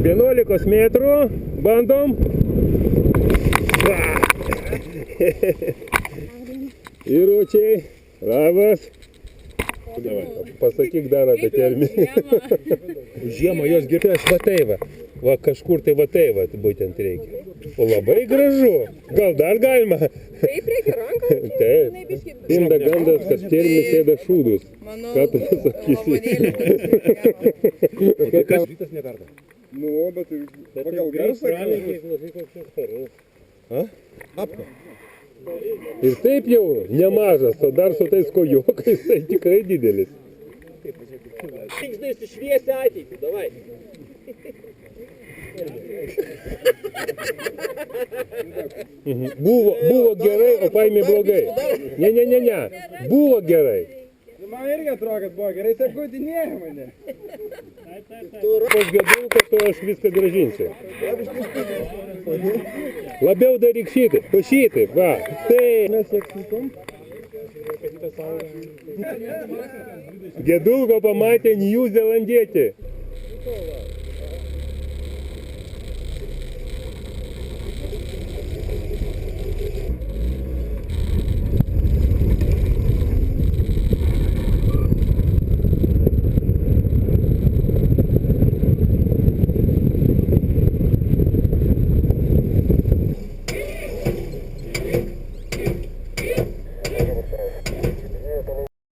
Vienuolikos metrų, bandom. Vyručiai, labas. Pasakyk dar apie terminą. Žiemą jos girtas va tai va. Va kažkur tai va tai va būtent reikia. O labai gražu. Gal dar galima? Taip reikia ranką. Taip. Inda gandas, kad termis ėda šūdus. Ką tu pasakysi? O tai kas rytas nekarta? Nu, bet pagal garsą. Apka. Ir taip jau nemažas, o dar su tais kojokais tai tikrai didelis. Tiksdai su šviesią ateitį, davai. Buvo gerai, o paėmė blogai. Ne. Buvo gerai. Man irgi atrodo, kad buvo gerai, taip gaudinėjo mane. Pas gedulką, to aš viską gražinsiu. Labiau daryk šitaip, po šitaip, va. Tai. Mes atsikom. Gedulko pamatė New Zelandietį.